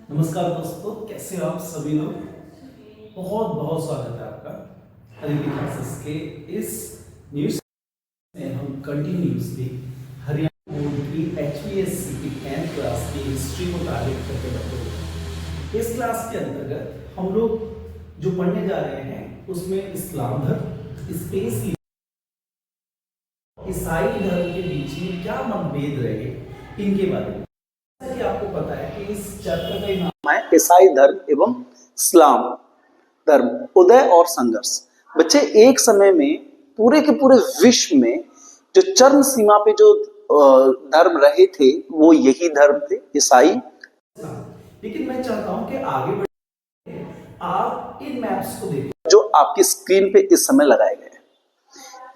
नमस्कार दोस्तों, कैसे हो आप सभी लोग। बहुत बहुत स्वागत है आपका अदिति क्लासेस के इस न्यूज में। हम कंटिन्यूसली हरियाणा बोर्ड की HVSC की 10th क्लास की हिस्ट्री को टारगेट करके बैठे हुए हैं। इस क्लास के अंतर्गत हम लोग जो पढ़ने जा रहे हैं उसमें इस्लाम धर्म, स्पेस, ईसाई धर्म के बीच में क्या मतभेद रहे इनके बारे में। जैसा कि आपको पता है कि इस चैप्टर का नाम है ईसाई धर्म एवं इस्लाम धर्म, उदय और संघर्ष। बच्चे, एक समय में पूरे के पूरे विश्व में जो चरम सीमा पे जो धर्म रहे थे वो यही धर्म थे, ईसाई। लेकिन मैं चाहता हूं कि आगे बढ़े आप इन मैप्स को देखिए जो आपकी स्क्रीन पे इस समय लगाए गए हैं।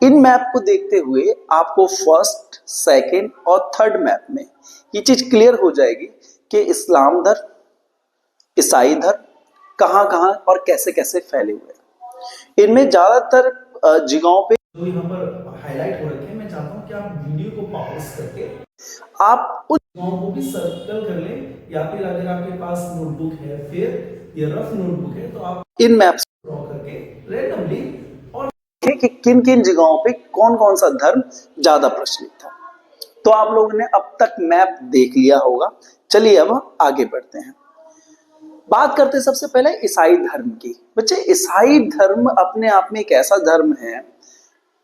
इन मैप को देखते हुए आपको फर्स्ट, सेकंड और थर्ड मैप में ये चीज क्लियर हो जाएगी कि इस्लाम धर्म, ईसाई धर्म कहां कहां और कैसे कैसे फैले हुए हैं। इनमें ज्यादातर जगहों पे जो यहाँ पर हाईलाइट हो रखे हैं, मैं चाहता हूं कि आप वीडियो को पॉज करके आप उन जगहों को भी सर्कल कर लें, या फिर अगर आपके पास नोटबुक है, फिर ये रफ नोटबुक है, तो आप इन मैप्स ड्रॉ करके रैंडमली और देखें कि किन किन जगहों पे कौन कौन सा धर्म ज्यादा प्रचलित था। तो आप लोगों ने अब तक मैप देख लिया होगा। चलिए अब आगे बढ़ते हैं। बात करते हैं सबसे पहले ईसाई धर्म की। बच्चे, ईसाई धर्म अपने आप में एक ऐसा धर्म है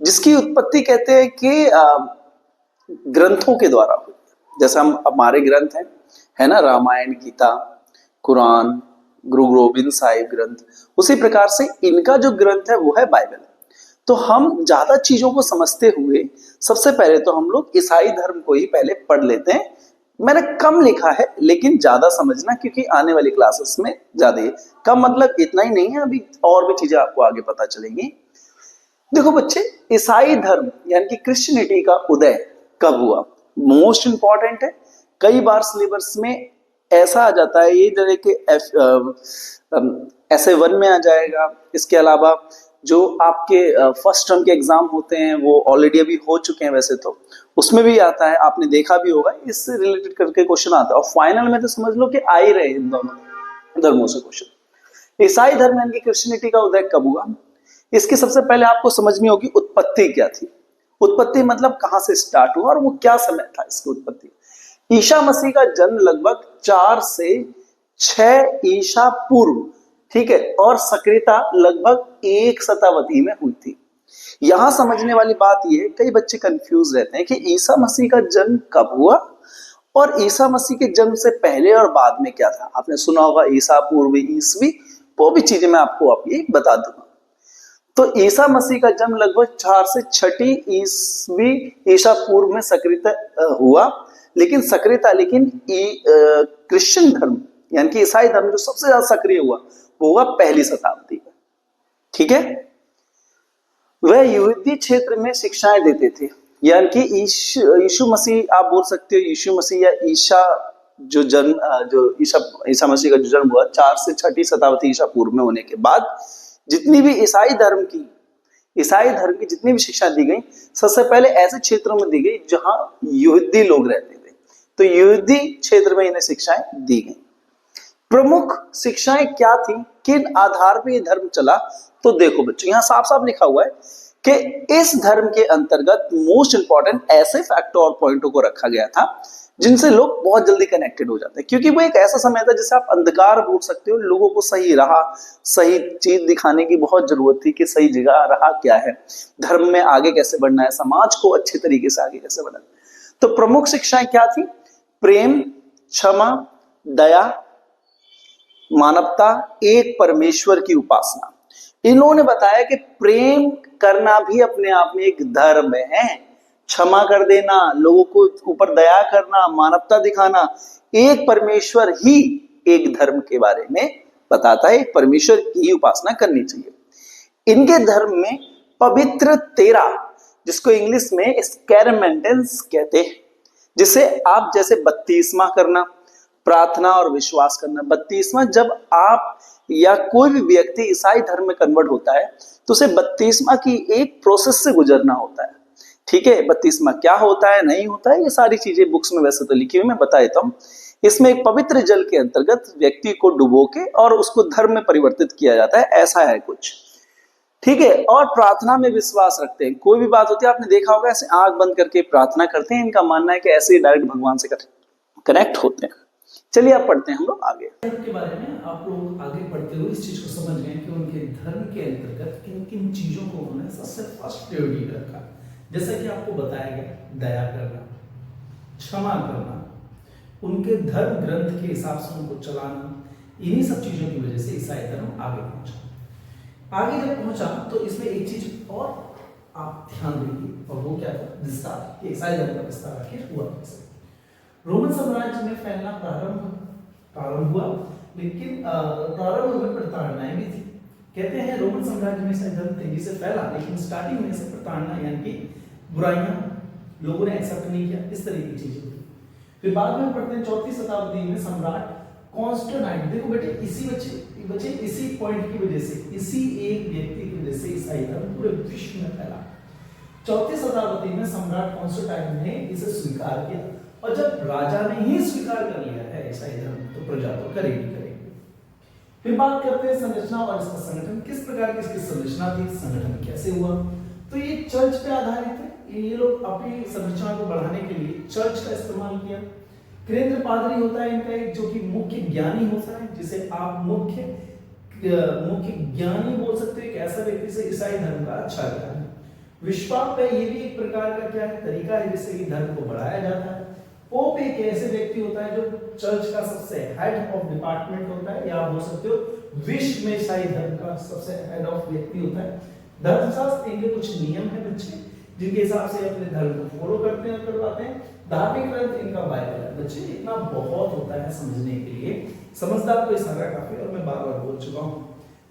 जिसकी उत्पत्ति कहते हैं कि ग्रंथों के द्वारा हुई। जैसे हम हमारे ग्रंथ हैं, है ना, रामायण, गीता, कुरान, गुरु गोविंद साहिब ग्रंथ, उसी प्रकार से इनका जो ग्रंथ है वो है बाइबल। तो हम ज्यादा चीजों को समझते हुए सबसे पहले तो हम लोग ईसाई धर्म को ही पहले पढ़ लेते हैं। मैंने कम लिखा है लेकिन ज्यादा समझना, क्योंकि आने वाली क्लासेस में ज्यादा है। कम मतलब इतना ही नहीं है, अभी और भी चीजें आपको आगे पता चलेंगी। देखो बच्चे, ईसाई धर्म यानी कि क्रिश्चियनिटी का उदय कब हुआ, मोस्ट इंपॉर्टेंट है। कई बार सिलेबस में ऐसा आ जाता है, ये जैसे कि ऐसे 1 में आ जाएगा। इसके अलावा जो आपके फर्स्ट टर्म के एग्जाम होते हैं वो ऑलरेडी अभी हो चुके हैं वैसे तो, उसमें भी आता है, आपने देखा भी होगा, इससे रिलेटेड करके क्वेश्चन आता है। और फाइनल में तो समझ लो कि आ ही रहे इन दोनों धर्मों से क्वेश्चन। ईसाई धर्म यानी कि क्रिश्चियनिटी का उदय कब हुआ, इसकी सबसे पहले आपको समझनी होगी उत्पत्ति क्या थी। उत्पत्ति मतलब कहां से स्टार्ट हुआ और वो क्या समय था इसकी उत्पत्ति। ईसा मसीह का जन्म लगभग 4 से 6 ईसा पूर्व, ठीक है, और सक्रियता लगभग 1 शताब्दी में हुई थी। यहां समझने वाली बात यह है, कई बच्चे कंफ्यूज रहते हैं कि ईसा मसीह का जन्म कब हुआ और ईसा मसीह के जन्म से पहले और बाद में क्या था। आपने सुना होगा ईसा पूर्व, ईसवी, वो भी चीजें मैं आपको अभी बता दूंगा। तो ईसा मसीह का जन्म लगभग 4 से 6 ईस्वी ईसा पूर्व में सक्रियता हुआ। लेकिन क्रिश्चियन धर्म यानी कि ईसाई धर्म जो सबसे ज्यादा सक्रिय हुआ वो हुआ 1ली शताब्दी में, ठीक है। वह यहूदी क्षेत्र में शिक्षाएं देते थे, यानी कि यीशु मसीह, आप बोल सकते हो यीशु मसीह या ईसा जो ईसा मसीह का जो जन्म हुआ 4 से 6 शताब्दी ईसा पूर्व में होने के बाद जितनी भी ईसाई धर्म की जितनी भी शिक्षा दी गई, सबसे पहले ऐसे क्षेत्रों में दी गई जहां यहूदी लोग रहते थे। तो यहूदी क्षेत्र में इन्हें शिक्षाएं दी गई। प्रमुख शिक्षाएं क्या थी, किन आधार पर यह धर्म चला, तो देखो बच्चों, यहां साफ साफ लिखा हुआ है कि इस धर्म के अंतर्गत मोस्ट इंपॉर्टेंट ऐसे फैक्टर और पॉइंटों को रखा गया था जिनसे लोग बहुत जल्दी कनेक्टेड हो जाते हैं। क्योंकि वो एक ऐसा समय था जिसे आप अंधकार बोल सकते हो, लोगों को सही राह, सही चीज दिखाने की बहुत जरूरत थी कि सही जगह राह क्या है, धर्म में आगे कैसे बढ़ना है, समाज को अच्छे तरीके से आगे कैसे बढ़ना है। तो प्रमुख शिक्षाएं क्या थी, प्रेम, क्षमा, दया, मानवता, एक परमेश्वर की उपासना। इन्होंने बताया कि प्रेम करना भी अपने आप में एक धर्म है, क्षमा कर देना, लोगों को ऊपर दया करना, मानवता दिखाना, एक परमेश्वर ही एक धर्म के बारे में बताता है, एक परमेश्वर की उपासना करनी चाहिए। इनके धर्म में पवित्र 13, जिसको इंग्लिश में स्कैरमेंटेंस कहते हैं, जिसे आप जैसे बपतिस्मा करना, प्रार्थना और विश्वास करना। बपतिस्मा, जब आप या कोई भी व्यक्ति ईसाई धर्म में कन्वर्ट होता है तो उसे बपतिस्मा की एक प्रोसेस से गुजरना होता है, ठीक है। बपतिस्मा क्या होता है, नहीं होता है, ये सारी चीजें बुक्स में वैसे तो लिखी हुई, मैं बता देता हूँ। इसमें एक पवित्र जल के अंतर्गत व्यक्ति को डुबो के और उसको धर्म में परिवर्तित किया जाता है, ऐसा है कुछ। ठीक है। और प्रार्थना में विश्वास रखते हैं। कोई भी बात होती है, आपने देखा होगा ऐसे आंख बंद करके प्रार्थना करते हैं। इनका मानना है कि ऐसे ही डायरेक्ट भगवान से कनेक्ट होते हैं। चलिए अब पढ़ते हैं हम लोग आगे के बारे में। आप लोग आगे पढ़ते हुए इस चीज को समझ गए कि उनके धर्म के अंतर्गत किन किन चीजों को उन्होंने सबसे फर्स्ट प्रायोरिटी रखा। जैसा कि आपको बताया गया, दया करना, क्षमा करना, उनके धर्म ग्रंथ के हिसाब से उनको चलाना, इन्हीं सब चीजों की वजह से ईसाई धर्म आगे पहुंचा। आगे जब पहुंचा तो इसमें एक चीज और आप ध्यान देंगे, और वो क्या था? विस्तार। ईसाई धर्म का विस्तार आखिर हुआ कैसे? रोमन साम्राज्य में फैलना प्रारंभ हुआ, लेकिन प्रारंभ में प्रताड़नाएं भी थी। कहते हैं रोमन साम्राज्य में ईसाई धर्म तेजी से फैला, लेकिन स्टार्टिंग में से प्रताड़ना यानी कि बुराइयां लोगों ने एक्सेप्ट नहीं किया, इस तरह की चीजें हुई। फिर बाद में पढ़ते हैं 4वीं शताब्दी में सम्राट कॉन्स्टेंटाइन, देखो बेटे इसी पॉइंट की वजह से, इसी एक व्यक्ति की वजह से ईसाई धर्म पूरे विश्व में फैला। 4वीं शताब्दी में सम्राट कॉन्स्टेंटाइन ने इसे स्वीकार किया, और जब राजा ने ही स्वीकार कर लिया है ईसाई धर्म, तो प्रजा तो करेगी। फिर बात करते हैं संरचना और इसका संगठन। किस प्रकार की इसकी संरचना थी, संगठन कैसे हुआ? तो ये चर्च पे आधारित है। ये लोग अपनी संरचना को बढ़ाने के लिए चर्च का इस्तेमाल किया। केंद्र पादरी होता है इनका एक, जो कि मुख्य ज्ञानी होता है, जिसे आप मुख्य ज्ञानी बोल सकते हो। एक ऐसा व्यक्ति से ईसाई धर्म का अच्छा ज्ञान है। विश्वास पे ये भी एक प्रकार का क्या है, तरीका है जिससे धर्म को बढ़ाया जाता है। पोप एक ऐसे व्यक्ति होता है जो चर्च का सबसे हेड ऑफ डिपार्टमेंट होता है, या आप बोल सकते हो विश्व में ईसाई धर्म का सबसे हेड ऑफ व्यक्ति होता है। धर्मशास्त्र इनके कुछ नियम है बच्चे, जिनके हिसाब से अपने धर्म को फॉलो करते हैं और करवाते हैं। धार्मिक ग्रंथ इनका बाइबल है बच्चे। इतना बहुत होता है समझने के लिए, समझदार को इशारा काफी। और मैं बार बार बोल चुका हूँ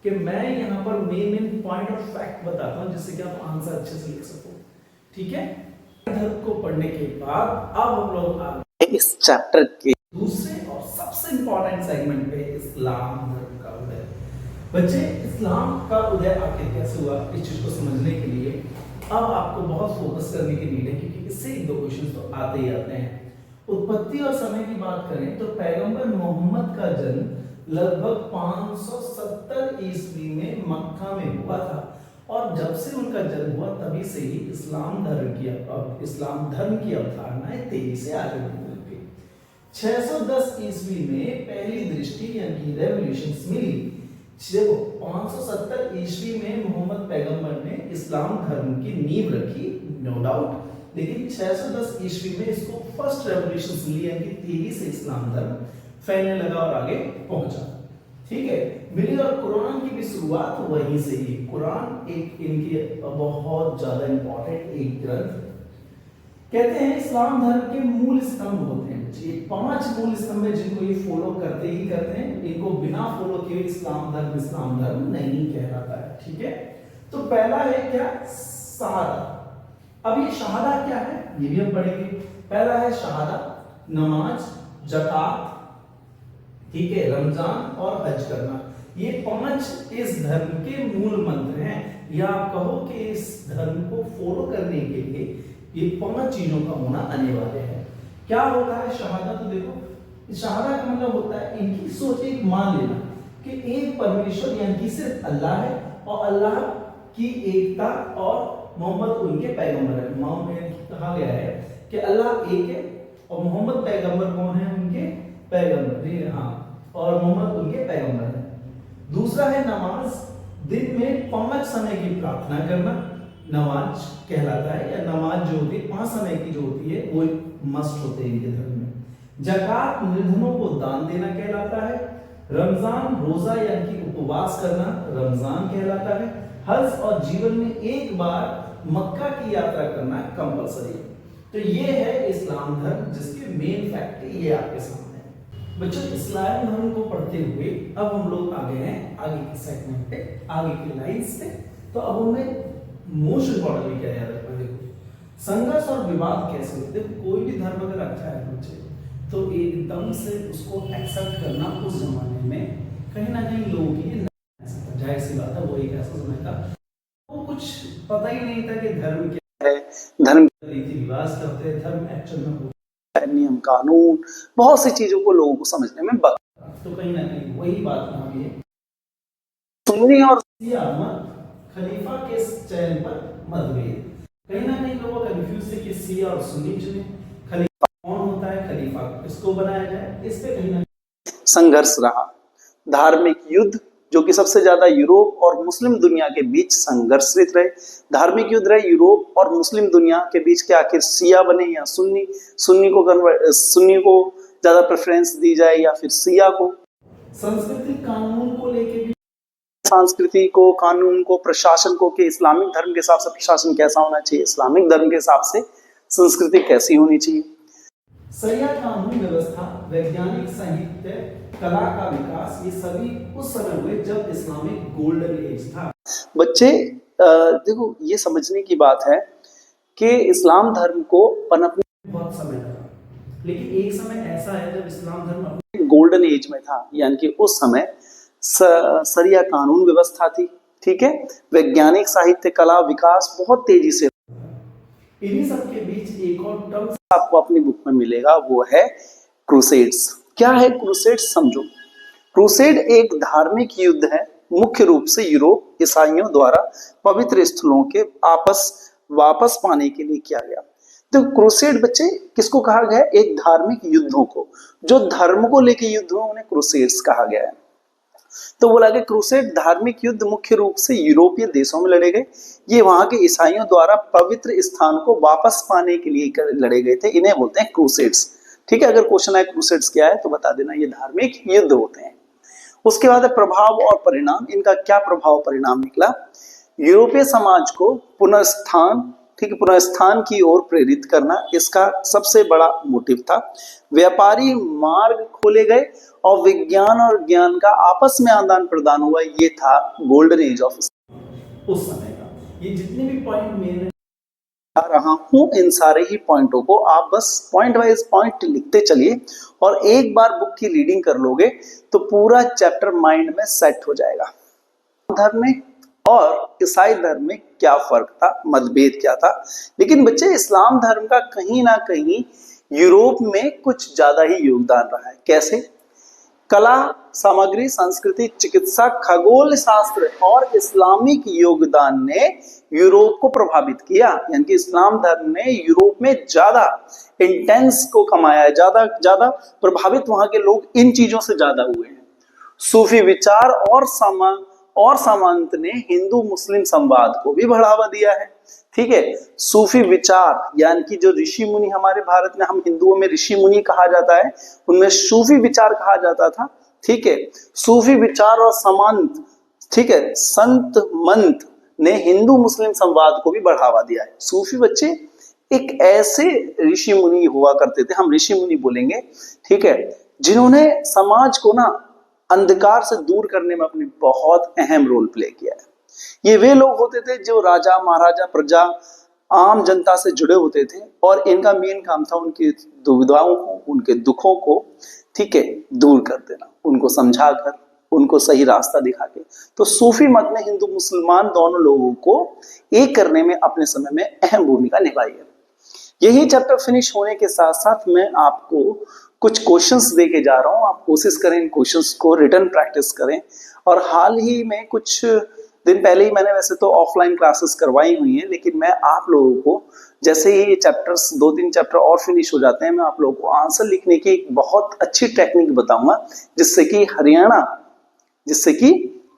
कि मैं यहाँ पर मेन पॉइंट ऑफ फैक्ट बताता हूँ, जिससे कि आप आंसर अच्छे से लिख सको। ठीक है। धर्म को पढ़ने के बाद अब हम लोग आगे इस चैप्टर के दूसरे और सबसे इंपॉर्टेंट सेगमेंट पे, इस्लाम धर्म का उदय। बच्चे, इस्लाम का उदय आखिर कैसे हुआ, इस चीज को समझने के लिए अब आपको बहुत फोकस करने की नीड है, क्योंकि इससे एक दो क्वेश्चन तो आते ही आते हैं। उत्पत्ति और समय की बात करें तो पैगंबर मोहम्मद का जन्म लगभग 570 ईस्वी में मक्का में हुआ था, और जब से उनका जन्म हुआ तभी से ही इस्लाम धर्म की अवधारणाएं तेजी से आगे बढ़ने लगी। 610 ईस्वी में पहली दृष्टि यानी कि रेवोल्यूशन मिली। देखो 570 ईस्वी में मोहम्मद पैगंबर ने इस्लाम धर्म की नींव रखी, नो डाउट, लेकिन 610 ईस्वी में इसको फर्स्ट रेवोल्यूशन मिली, यानी कि तेजी से इस्लाम धर्म फैलने लगा और आगे पहुंचा। ठीक है, मिली। और कुरान की भी शुरुआत वहीं से ही। कुरान एक इनकी बहुत ज्यादा इंपॉर्टेंट एक ग्रंथ। कहते हैं इस्लाम धर्म के मूल स्तंभ होते हैं, ये 5 मूल स्तंभ है जिनको ये फॉलो करते ही करते हैं। इनको बिना फॉलो किए इस्लाम धर्म नहीं कहलाता है। ठीक है, तो पहला है क्या, शहादा। अब ये शहादा क्या है ये भी हम पढ़ेंगे। पहला है शहादा, नमाज, ज़कात, ठीक है, रमजान और हज करना। ये 5 इस धर्म के मूल मंत्र हैं, या आप कहो कि इस धर्म को फॉलो करने के लिए ये 5 चीजों का होना अनिवार्य है। क्या होता है शहादा? तो देखो, शहादा का मतलब होता है इनकी सोच एक मान लेना कि एक परमेश्वर यानी कि सिर्फ अल्लाह है, और अल्लाह की एकता, और मोहम्मद उनके पैगंबर है। मोहम्मद कहा गया है कि अल्लाह एक है, और मोहम्मद पैगंबर कौन है? उनके पैगंबर, हाँ, और मोहम्मद उनके पैगंबर है। दूसरा है नमाज, दिन में 5 समय की प्रार्थना करना नमाज कहलाता है, या नमाज जो होती है 5 समय की जो होती है वो मस्ट होते हैं इनके धर्म में। ज़कात, निर्धनों को दान देना कहलाता है। रमजान, रोजा यानी कि उपवास करना रमजान कहलाता है। हज और जीवन में एक बार मक्का की यात्रा करना कंपलसरी है। तो ये है इस्लाम धर्म, जिसके मेन फैक्ट ये आपके सामने है। बच्चों, इस्लाम धर्म को पढ़ते हुए अब हम लोग आ गए हैं आगे के सेगमेंट पे, आगे की लाइंस पे। तो अब हमें मोस्ट इंपॉर्टेंटली क्या याद रखना, देखो संघर्ष और विवाद कैसे होते। देखो कोई भी धर्म अगर अच्छा है बच्चे, तो एकदम से उसको एक्सेप्ट करना उस जमाने में कहीं ना कहीं लोगों के लिए जाहिर सी बात है। वो एक ऐसा समय था, वो कुछ पता ही नहीं था कि धर्म क्या है, धर्म रीति रिवाज करते, धर्म एक्चुअल में नियम कानून, बहुत सी चीजों को लोगों को समझने में तो कहीं ना कहीं वही बात यहाँ भी है, सुन्नी और शिया मत खलीफा के चयन पर मतभेद। कहीं ना कहीं लोग कंफ्यूज थे कि शिया और सुन्नी चुने, खलीफा कौन होता है, खलीफा किसको बनाया जाए, इस पे कहीं ना संघर्ष रहा। धार्मिक युद्ध जो कि सबसे ज्यादा यूरोप और मुस्लिम दुनिया के बीच संघर्षित रहे, धार्मिक युद्ध रहे यूरोप और मुस्लिम दुनिया के बीच के आखिर शिया बने या सुन्नी, सुन्नी को ज्यादा प्रेफरेंस दी जाए या फिर शिया को। सांस्कृतिक कानून को लेके भी, संस्कृति को, कानून को, प्रशासन को, कि इस्लामिक धर्म के हिसाब से प्रशासन कैसा होना चाहिए, इस्लामिक धर्म के हिसाब से संस्कृति कैसी होनी चाहिए। शरिया कानून व्यवस्था, वैज्ञानिक साहित्य, कला का विकास, ये सभी उस समय हुए जब इस्लामिक गोल्डन एज था। बच्चे देखो, ये समझने की बात है कि इस्लाम धर्म को पनपने बहुत समय लगा, लेकिन एक समय ऐसा है जब इस्लाम धर्म अपने गोल्डन एज में था, यानी कि उस समय शरिया कानून व्यवस्था थी, ठीक है, वैज्ञानिक साहित्य, कला, विकास बहुत तेजी से। इन्हीं सब के बीच एक और टर्म आपको अपनी बुक में मिलेगा, वो है क्रूसेड्स। क्या है क्रूसेड्स, समझो। क्रूसेड एक धार्मिक युद्ध है, मुख्य रूप से यूरोप ईसाइयों द्वारा पवित्र स्थलों के वापस पाने के लिए किया गया। तो क्रूसेड बच्चे किसको कहा गया है? एक धार्मिक युद्धों को, जो धर्म को लेकर युद्ध हुए उन्हें क्रूसेड्स कहा गया है। तो बोला कि क्रूसेड धार्मिक युद्ध मुख्य रूप से यूरोपीय देशों में लड़े गए। ये वहां के ईसाइयों द्वारा पवित्र स्थान को वापस पाने के लिए लड़े गए थे, इन्हें बोलते हैं क्रूसेड्स। ठीक है, अगर क्वेश्चन आए क्रूसेड्स क्या है तो बता देना, ये धार्मिक युद्ध होते हैं। उसके बाद प्रभाव और परिणाम, इनका क्या प्रभाव परिणाम निकला? यूरोपीय समाज को पुनर्स्थान, ठीक है, पुनर्स्थान की ओर प्रेरित करना इसका सबसे बड़ा मोटिव था। व्यापारी मार्ग खोले गए और विज्ञान और ज्ञान का आपस में आदान प्रदान हुआ, ये था गोल्डन एज ऑफ उस समय का। ये जितने भी पॉइंट मेरे आ रहा हूं, इन सारे ही पॉइंटों को आप बस पॉइंट वाइज पॉइंट लिखते चलिए, और एक बार बुक की रीडिंग कर लोगे तो पूरा चैप्टर माइंड में सेट हो जाएगा। धर्म में और ईसाई धर्म में क्या फर्क था, मतभेद क्या था। लेकिन बच्चे, इस्लाम धर्म का कहीं ना कहीं यूरोप में कुछ ज्यादा ही योगदान रहा है। कैसे? कला, सामग्री, संस्कृति, चिकित्सा, खगोल शास्त्र और इस्लामिक योगदान ने यूरोप को प्रभावित किया। यानी कि इस्लाम धर्म ने यूरोप में ज्यादा इंटेंस को कमाया, ज्यादा प्रभावित वहां के लोग इन चीजों से ज्यादा हुए हैं। सूफी विचार और सामंत ने हिंदू मुस्लिम संवाद को भी बढ़ावा दिया है। ठीक है, सूफी विचार यानी कि जो ऋषि मुनि, हमारे भारत में हम हिंदुओं में ऋषि मुनि कहा जाता है, उनमें सूफी विचार कहा जाता था। ठीक है, सूफी विचार और सामंत, ठीक है, संत मंत ने हिंदू मुस्लिम संवाद को भी बढ़ावा दिया है। सूफी बच्चे एक ऐसे ऋषि मुनि हुआ करते थे, हम ऋषि मुनि बोलेंगे, ठीक है, जिन्होंने समाज को ना अंधकार से दूर करने में अपनी बहुत अहम रोल प्ले किया है। ये वे लोग होते थे जो राजा, महाराजा, प्रजा, आम जनता से जुड़े होते थे, और इनका मेन काम था उनकी दुविधाओं को, उनके दुखों को, ठीक है, दूर कर देना, उनको समझाकर, उनको सही रास्ता दिखा के। तो सूफी मत ने हिंदू मुसलमान दोनों लोगों को एक करने में अपने समय में अहम भूमिका निभाई है। यही चैप्टर फिनिश होने के साथ साथ मैं आपको कुछ क्वेश्चंस दे के जा रहा हूं। आप कोशिश करें इन क्वेश्चंस को रिटर्न प्रैक्टिस करें। और हाल ही में कुछ दिन पहले ही मैंने वैसे तो ऑफलाइन क्लासेस करवाई हुई हैं, लेकिन मैं आप लोगों को जैसे ही ये चैप्टर्स 2-3 चैप्टर और फिनिश हो जाते हैं, मैं आप लोगों को आंसर लिखने की एक बहुत अच्छी टेक्निक बताऊंगा, जिससे कि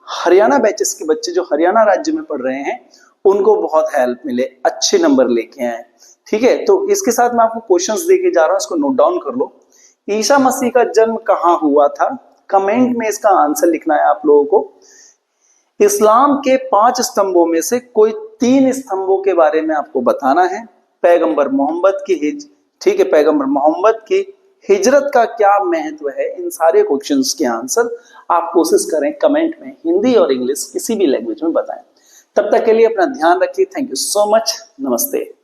हरियाणा बैचेस के बच्चे जो हरियाणा राज्य में पढ़ रहे हैं उनको बहुत हेल्प मिले, अच्छे नंबर लेके आए। ठीक है, तो इसके साथ मैं आपको क्वेश्चंस दे के जा रहा हूं, इसको नोट डाउन कर लो। ईसा मसीह का जन्म कहाँ हुआ था? कमेंट में इसका आंसर लिखना है आप लोगों को। इस्लाम के 5 स्तंभों में से कोई 3 स्तंभों के बारे में आपको बताना है। पैगंबर मोहम्मद की हिजरत का क्या महत्व है? इन सारे क्वेश्चंस के आंसर आप कोशिश करें कमेंट में हिंदी और इंग्लिश किसी भी लैंग्वेज में बताएं। तब तक के लिए अपना ध्यान रखिए। Thank you so much. नमस्ते।